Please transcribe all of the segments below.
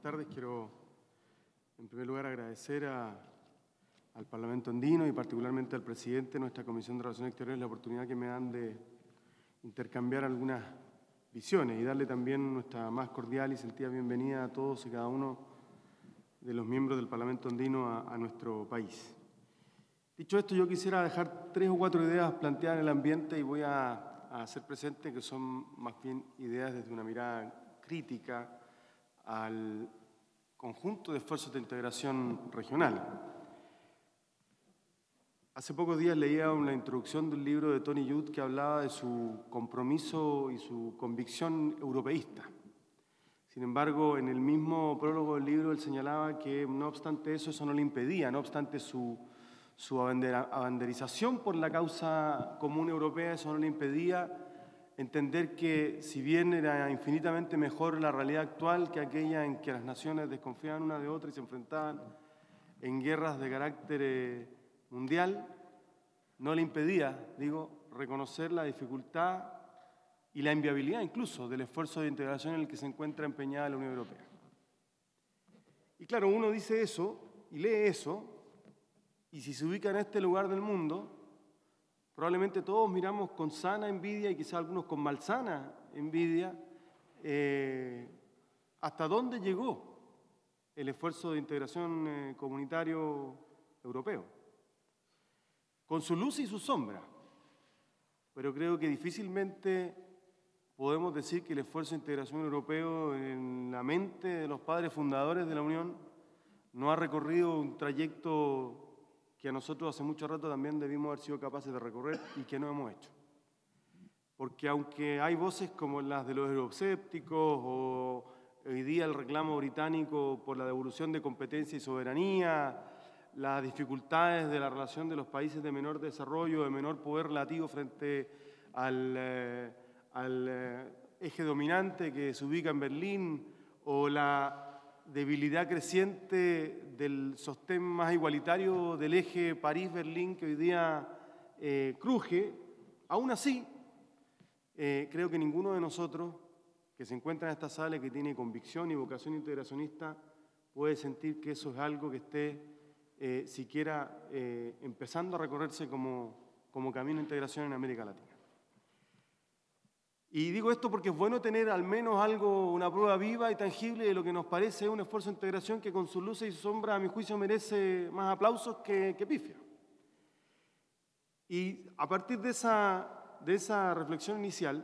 tardes. Quiero, en primer lugar, agradecer al Parlamento andino y particularmente al presidente de nuestra Comisión de Relaciones Exteriores la oportunidad que me dan de intercambiar algunas visiones y darle también nuestra más cordial y sentida bienvenida a todos y cada uno de los miembros del Parlamento andino a nuestro país. Dicho esto, yo quisiera dejar 3 o 4 ideas planteadas en el ambiente y voy a hacer presente que son más bien ideas desde una mirada crítica al conjunto de esfuerzos de integración regional. Hace pocos días leía una introducción de un libro de Tony Judt que hablaba de su compromiso y su convicción europeísta. Sin embargo, en el mismo prólogo del libro él señalaba que no obstante eso no le impedía, no obstante su abanderización por la causa común europea, eso no le impedía entender que si bien era infinitamente mejor la realidad actual que aquella en que las naciones desconfiaban una de otra y se enfrentaban en guerras de carácter mundial, no le impedía, reconocer la dificultad y la inviabilidad incluso del esfuerzo de integración en el que se encuentra empeñada la Unión Europea. Y claro, uno dice eso y lee eso, y si se ubica en este lugar del mundo, probablemente todos miramos con sana envidia y quizás algunos con malsana envidia hasta dónde llegó el esfuerzo de integración comunitario europeo, con su luz y su sombra. Pero creo que difícilmente podemos decir que el esfuerzo de integración europeo en la mente de los padres fundadores de la Unión no ha recorrido un trayecto que a nosotros hace mucho rato también debimos haber sido capaces de recorrer y que no hemos hecho. Porque aunque hay voces como las de los euroscépticos o hoy día el reclamo británico por la devolución de competencia y soberanía, las dificultades de la relación de los países de menor desarrollo, de menor poder relativo frente al eje dominante que se ubica en Berlín, o la debilidad creciente del sostén más igualitario del eje París-Berlín que hoy día cruje, aún así, creo que ninguno de nosotros que se encuentra en esta sala y que tiene convicción y vocación integracionista puede sentir que eso es algo que esté siquiera empezando a recorrerse como camino de integración en América Latina. Y digo esto porque es bueno tener al menos algo, una prueba viva y tangible de lo que nos parece un esfuerzo de integración que con sus luces y sus sombras, a mi juicio, merece más aplausos que pifia. Y a partir de esa reflexión inicial,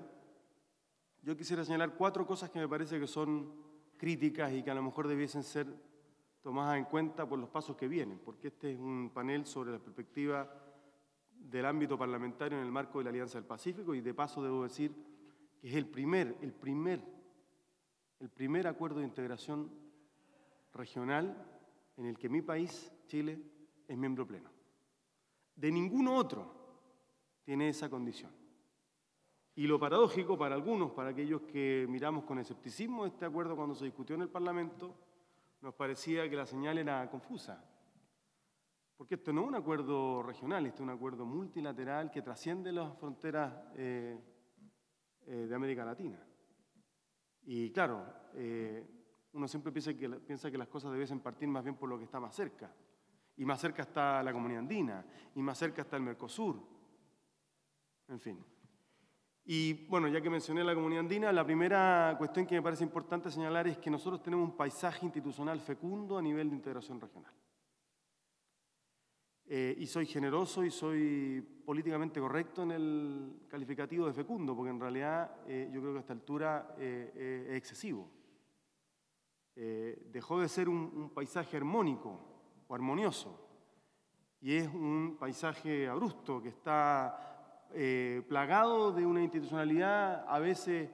yo quisiera señalar 4 cosas que me parece que son críticas y que a lo mejor debiesen ser tomadas en cuenta por los pasos que vienen, porque este es un panel sobre la perspectiva del ámbito parlamentario en el marco de la Alianza del Pacífico, y de paso debo decir que es el primer acuerdo de integración regional en el que mi país, Chile, es miembro pleno. De ningún otro tiene esa condición. Y lo paradójico para algunos, para aquellos que miramos con escepticismo este acuerdo cuando se discutió en el Parlamento, nos parecía que la señal era confusa. Porque esto no es un acuerdo regional, este es un acuerdo multilateral que trasciende las fronteras de América Latina. Y claro, uno siempre piensa que las cosas debiesen partir más bien por lo que está más cerca. Y más cerca está la Comunidad Andina, y más cerca está el Mercosur. En fin. Y bueno, ya que mencioné la Comunidad Andina, la primera cuestión que me parece importante señalar es que nosotros tenemos un paisaje institucional fecundo a nivel de integración regional. Y soy generoso y soy políticamente correcto en el calificativo de fecundo, porque en realidad yo creo que a esta altura es excesivo. Dejó de ser un paisaje armónico o armonioso, y es un paisaje abrupto que está plagado de una institucionalidad a veces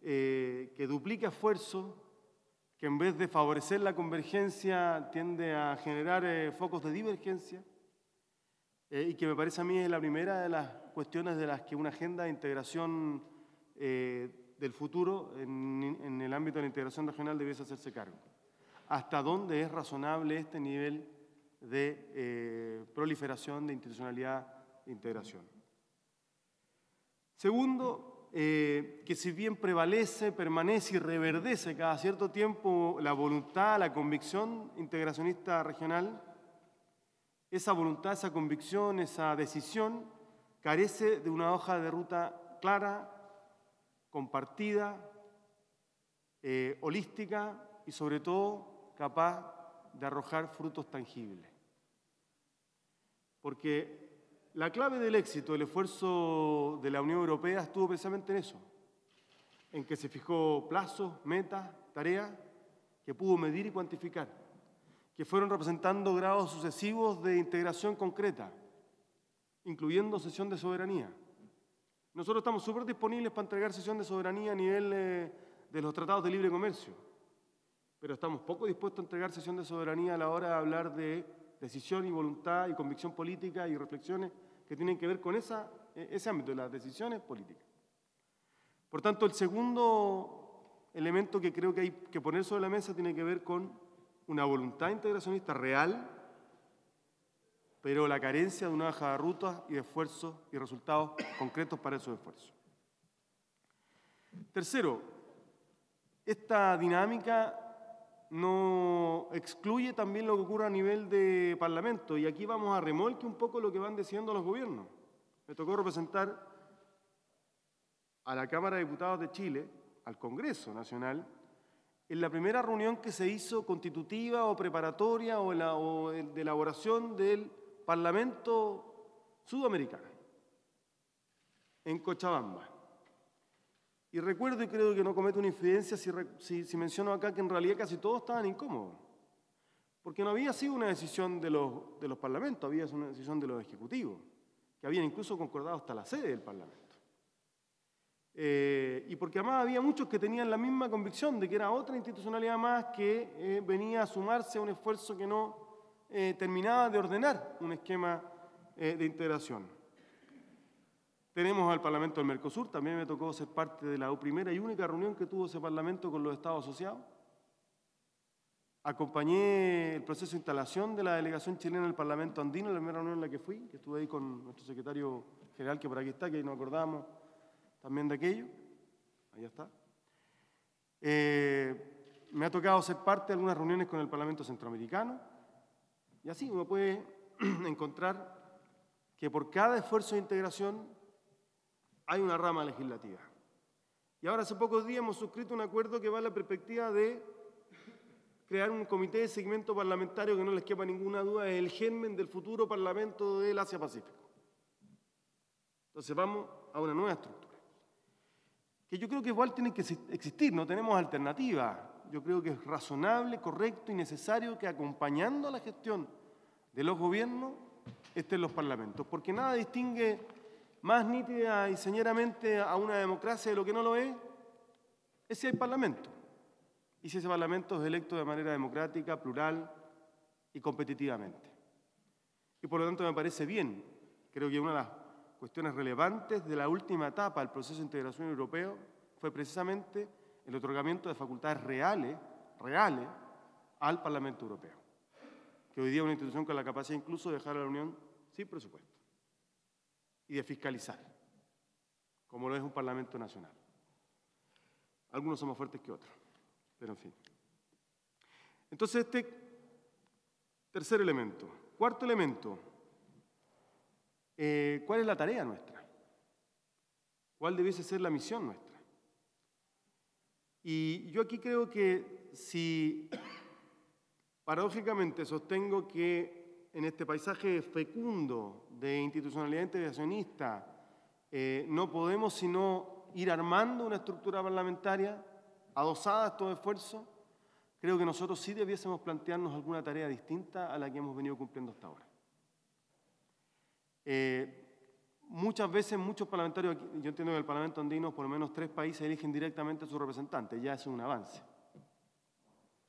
que duplica esfuerzos, que en vez de favorecer la convergencia tiende a generar focos de divergencia. Y que me parece a mí es la primera de las cuestiones de las que una agenda de integración del futuro en el ámbito de la integración regional debiese hacerse cargo. ¿Hasta dónde es razonable este nivel de proliferación de institucionalidad e integración? Segundo, que si bien prevalece, permanece y reverdece cada cierto tiempo la voluntad, la convicción integracionista regional, esa voluntad, esa convicción, esa decisión carece de una hoja de ruta clara, compartida, holística y sobre todo capaz de arrojar frutos tangibles. Porque la clave del éxito, el esfuerzo de la Unión Europea estuvo precisamente en eso, en que se fijó plazos, metas, tareas que pudo medir y cuantificar, que fueron representando grados sucesivos de integración concreta, incluyendo cesión de soberanía. Nosotros estamos súper disponibles para entregar cesión de soberanía a nivel de los tratados de libre comercio, pero estamos poco dispuestos a entregar cesión de soberanía a la hora de hablar de decisión y voluntad y convicción política y reflexiones que tienen que ver con ese ámbito de las decisiones políticas. Por tanto, el segundo elemento que creo que hay que poner sobre la mesa tiene que ver con una voluntad integracionista real, pero la carencia de una hoja de ruta y de esfuerzos y resultados concretos para esos esfuerzos. Tercero, esta dinámica no excluye también lo que ocurre a nivel de Parlamento, y aquí vamos a remolque un poco lo que van decidiendo los gobiernos. Me tocó representar a la Cámara de Diputados de Chile, al Congreso Nacional, en la primera reunión que se hizo constitutiva o preparatoria o de elaboración del Parlamento Sudamericano, en Cochabamba. Y recuerdo, y creo que no cometo una infidencia si menciono acá que en realidad casi todos estaban incómodos, porque no había sido una decisión de los parlamentos, había sido una decisión de los ejecutivos, que habían incluso concordado hasta la sede del Parlamento. Y porque además había muchos que tenían la misma convicción de que era otra institucionalidad más que venía a sumarse a un esfuerzo que no terminaba de ordenar un esquema de integración. Tenemos al Parlamento del Mercosur, también me tocó ser parte de la primera y única reunión que tuvo ese Parlamento con los Estados asociados. Acompañé el proceso de instalación de la delegación chilena en el Parlamento andino, la primera reunión en la que fui, que estuve ahí con nuestro secretario general, que por aquí está, que ahí nos acordamos también de aquello. Ahí está. Me ha tocado ser parte de algunas reuniones con el Parlamento centroamericano, y así uno puede encontrar que por cada esfuerzo de integración hay una rama legislativa. Y ahora hace pocos días hemos suscrito un acuerdo que va a la perspectiva de crear un comité de seguimiento parlamentario que no les quepa ninguna duda es el germen del futuro Parlamento del Asia-Pacífico. Entonces vamos a una nueva estructura, que yo creo que igual tiene que existir, no tenemos alternativa. Yo creo que es razonable, correcto y necesario que acompañando a la gestión de los gobiernos estén los parlamentos, porque nada distingue más nítida y señeramente a una democracia de lo que no lo es si hay parlamento. Y si ese parlamento es electo de manera democrática, plural y competitivamente. Y por lo tanto me parece bien, creo que una de las cuestiones relevantes de la última etapa del proceso de integración europeo fue precisamente el otorgamiento de facultades reales al Parlamento Europeo, que hoy día es una institución con la capacidad incluso de dejar a la Unión sin presupuesto y de fiscalizar, como lo es un Parlamento Nacional. Algunos son más fuertes que otros, pero en fin. Entonces, este tercer elemento. Cuarto elemento, ¿cuál es la tarea nuestra? ¿Cuál debiese ser la misión nuestra? Y yo aquí creo que si paradójicamente sostengo que en este paisaje fecundo de institucionalidad integracionista no podemos sino ir armando una estructura parlamentaria adosada a estos esfuerzos, creo que nosotros sí debiésemos plantearnos alguna tarea distinta a la que hemos venido cumpliendo hasta ahora. Muchas veces, muchos parlamentarios, yo entiendo que en el Parlamento andino por lo menos 3 países eligen directamente a sus representantes, ya es un avance.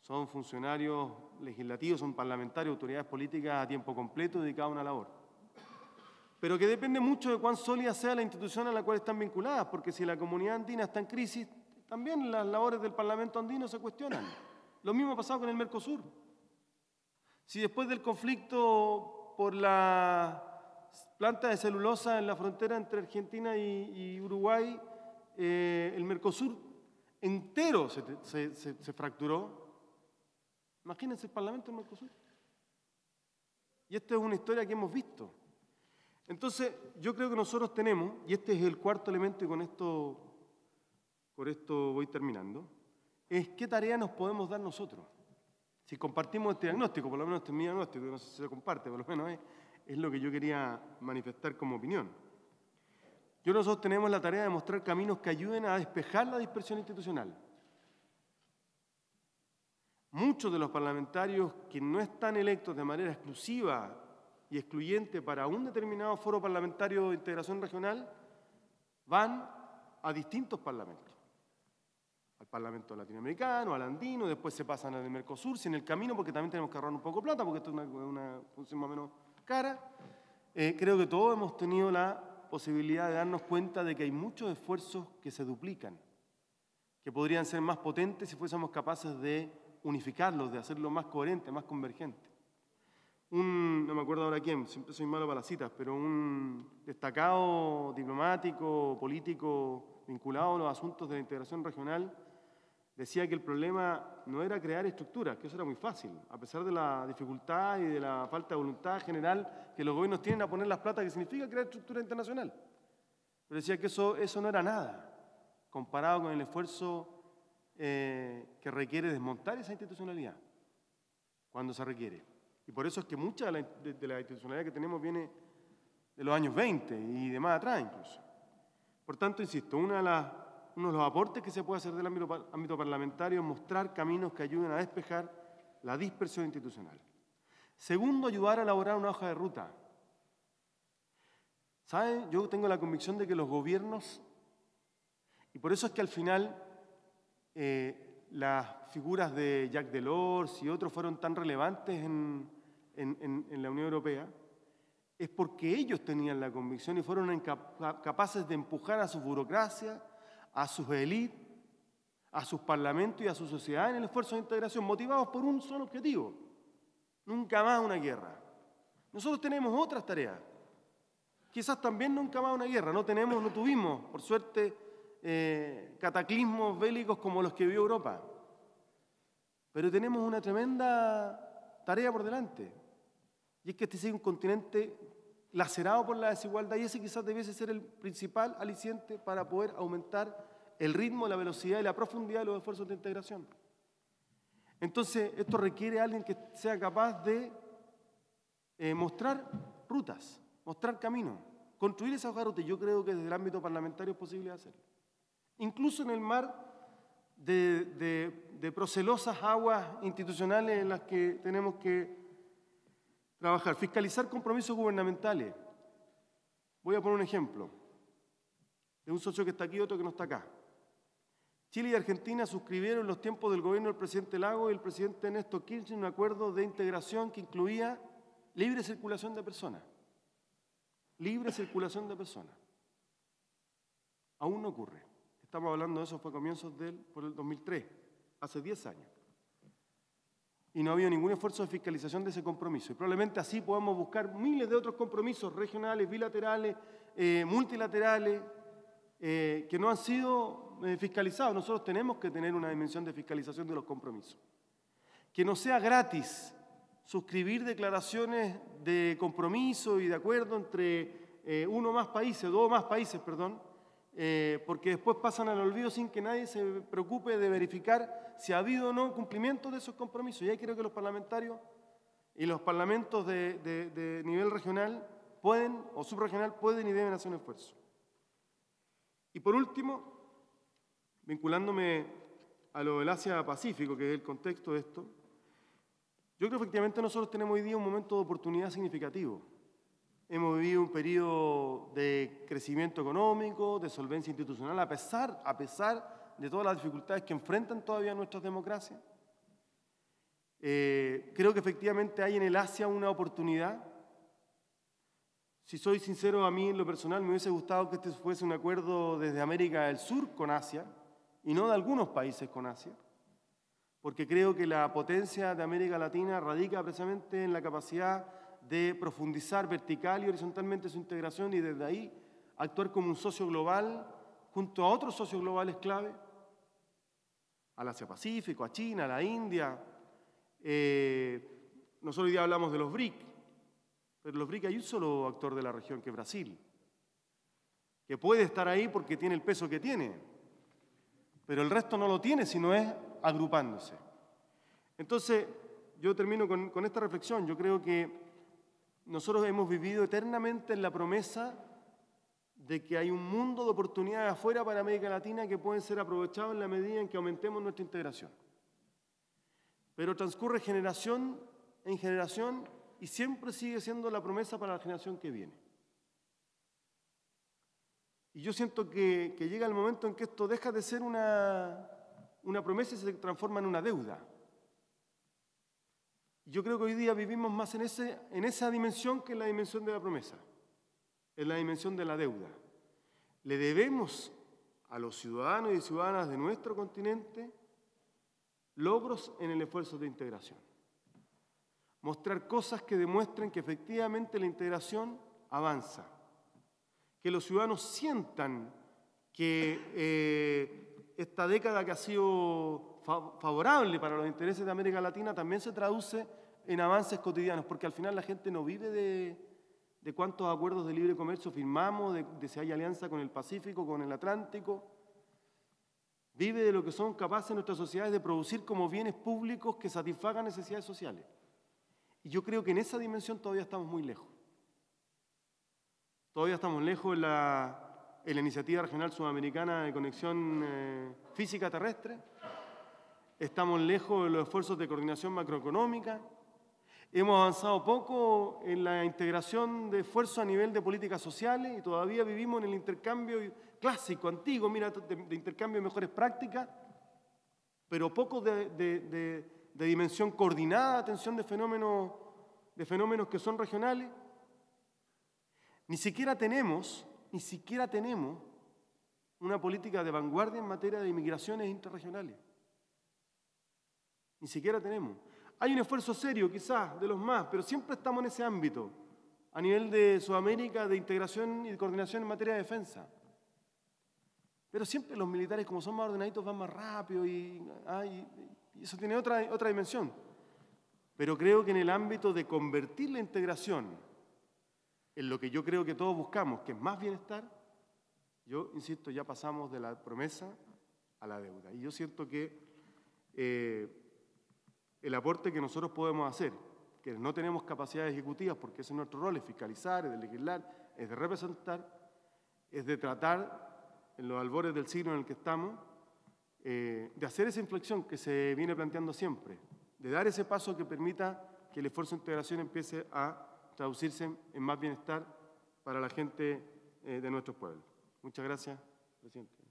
Son funcionarios legislativos, son parlamentarios, autoridades políticas a tiempo completo dedicadas a una labor. Pero que depende mucho de cuán sólida sea la institución a la cual están vinculadas, porque si la comunidad andina está en crisis, también las labores del Parlamento andino se cuestionan. Lo mismo ha pasado con el Mercosur. Si después del conflicto por la planta de celulosa en la frontera entre Argentina y Uruguay el Mercosur entero se fracturó. Imagínense el Parlamento del Mercosur. Y esta es una historia que hemos visto. Entonces, yo creo que nosotros tenemos, y este es el cuarto elemento y con esto voy terminando, es qué tarea nos podemos dar nosotros. Si compartimos este diagnóstico, por lo menos este es mi diagnóstico, no sé si se comparte, por lo menos es lo que yo quería manifestar como opinión. Nosotros tenemos la tarea de mostrar caminos que ayuden a despejar la dispersión institucional. Muchos de los parlamentarios que no están electos de manera exclusiva y excluyente para un determinado foro parlamentario de integración regional van a distintos parlamentos. Al Parlamento latinoamericano, al andino, después se pasan al Mercosur, si en el camino, porque también tenemos que ahorrar un poco de plata, porque esto es una función más o menos cara. Creo que todos hemos tenido la posibilidad de darnos cuenta de que hay muchos esfuerzos que se duplican, que podrían ser más potentes si fuésemos capaces de unificarlos, de hacerlo más coherente, más convergente. No me acuerdo ahora quién, siempre soy malo para las citas, pero un destacado diplomático, político, vinculado a los asuntos de la integración regional, decía que el problema no era crear estructuras, que eso era muy fácil, a pesar de la dificultad y de la falta de voluntad general que los gobiernos tienen a poner las plata que significa crear estructura internacional. Pero decía que eso no era nada, comparado con el esfuerzo que requiere desmontar esa institucionalidad, cuando se requiere. Y por eso es que mucha de la institucionalidad que tenemos viene de los años 20 y de más atrás incluso. Por tanto, insisto, uno de los aportes que se puede hacer del ámbito parlamentario es mostrar caminos que ayuden a despejar la dispersión institucional. Segundo, ayudar a elaborar una hoja de ruta. ¿Saben? Yo tengo la convicción de que los gobiernos, y por eso es que al final las figuras de Jacques Delors y otros fueron tan relevantes en la Unión Europea, es porque ellos tenían la convicción y fueron capaces de empujar a su burocracia, a sus élites, a sus parlamentos y a su sociedad en el esfuerzo de integración, motivados por un solo objetivo: nunca más una guerra. Nosotros tenemos otras tareas. Quizás también nunca más una guerra. No tuvimos, por suerte, cataclismos bélicos como los que vivió Europa. Pero tenemos una tremenda tarea por delante. Y es que este sea un continente lacerado por la desigualdad, y ese quizás debiese ser el principal aliciente para poder aumentar el ritmo, la velocidad y la profundidad de los esfuerzos de integración. Entonces, esto requiere a alguien que sea capaz de mostrar rutas, mostrar caminos, construir esa hoja de ruta. Yo creo que desde el ámbito parlamentario es posible hacerlo. Incluso en el mar de procelosas aguas institucionales en las que tenemos que trabajar. Fiscalizar compromisos gubernamentales. Voy a poner un ejemplo de un socio que está aquí y otro que no está acá. Chile y Argentina suscribieron en los tiempos del gobierno del presidente Lagos y el presidente Néstor Kirchner un acuerdo de integración que incluía libre circulación de personas. Libre circulación de personas. Aún no ocurre. Estamos hablando de eso, fue a comienzos por el 2003, hace 10 años. Y no ha habido ningún esfuerzo de fiscalización de ese compromiso. Y probablemente así podamos buscar miles de otros compromisos regionales, bilaterales, multilaterales, que no han sido fiscalizados. Nosotros tenemos que tener una dimensión de fiscalización de los compromisos. Que no sea gratis suscribir declaraciones de compromiso y de acuerdo entre dos o más países, porque después pasan al olvido sin que nadie se preocupe de verificar si ha habido o no cumplimiento de esos compromisos. Y ahí creo que los parlamentarios y los parlamentos de nivel regional pueden, o subregional, pueden y deben hacer un esfuerzo. Y por último, vinculándome a lo del Asia-Pacífico, que es el contexto de esto, yo creo que efectivamente nosotros tenemos hoy día un momento de oportunidad significativo. Hemos vivido un periodo de crecimiento económico, de solvencia institucional, a pesar de todas las dificultades que enfrentan todavía nuestras democracias. Creo que efectivamente hay en el Asia una oportunidad. Si soy sincero, a mí en lo personal me hubiese gustado que este fuese un acuerdo desde América del Sur con Asia y no de algunos países con Asia, porque creo que la potencia de América Latina radica precisamente en la capacidad de profundizar vertical y horizontalmente su integración y desde ahí actuar como un socio global junto a otros socios globales clave, al Asia-Pacífico, a China, a la India. Nosotros hoy día hablamos de los BRIC, pero los BRIC hay un solo actor de la región, que es Brasil, que puede estar ahí porque tiene el peso que tiene, pero el resto no lo tiene, sino es agrupándose. Entonces, yo termino con esta reflexión. Yo creo que nosotros hemos vivido eternamente en la promesa de que hay un mundo de oportunidades afuera para América Latina que pueden ser aprovechados en la medida en que aumentemos nuestra integración. Pero transcurre generación en generación y siempre sigue siendo la promesa para la generación que viene. Y yo siento que llega el momento en que esto deja de ser una promesa y se transforma en una deuda. Yo creo que hoy día vivimos más en esa dimensión que en la dimensión de la promesa, en la dimensión de la deuda. Le debemos a los ciudadanos y ciudadanas de nuestro continente logros en el esfuerzo de integración. Mostrar cosas que demuestren que efectivamente la integración avanza. Que los ciudadanos sientan que esta década que ha sido favorable para los intereses de América Latina también se traduce en avances cotidianos, porque al final la gente no vive de cuántos acuerdos de libre comercio firmamos, de si hay alianza con el Pacífico, con el Atlántico. Vive de lo que son capaces nuestras sociedades de producir como bienes públicos que satisfagan necesidades sociales. Y yo creo que en esa dimensión todavía estamos muy lejos. Todavía estamos lejos en la Iniciativa Regional Sudamericana de Conexión Física Terrestre. Estamos lejos de los esfuerzos de coordinación macroeconómica. Hemos avanzado poco en la integración de esfuerzos a nivel de políticas sociales y todavía vivimos en el intercambio clásico, antiguo, de intercambio de mejores prácticas, pero poco de dimensión coordinada, atención de fenómenos que son regionales. Ni siquiera tenemos una política de vanguardia en materia de inmigraciones interregionales. Ni siquiera tenemos. Hay un esfuerzo serio, quizás, de los más, pero siempre estamos en ese ámbito, a nivel de Sudamérica, de integración y de coordinación en materia de defensa. Pero siempre los militares, como son más ordenaditos, van más rápido y eso tiene otra dimensión. Pero creo que en el ámbito de convertir la integración en lo que yo creo que todos buscamos, que es más bienestar, yo insisto, ya pasamos de la promesa a la deuda. Y yo siento que el aporte que nosotros podemos hacer, que no tenemos capacidades ejecutivas porque ese es nuestro rol, es fiscalizar, es de legislar, es de representar, es de tratar en los albores del siglo en el que estamos, de hacer esa inflexión que se viene planteando siempre, de dar ese paso que permita que el esfuerzo de integración empiece a traducirse en más bienestar para la gente de nuestros pueblos. Muchas gracias, presidente.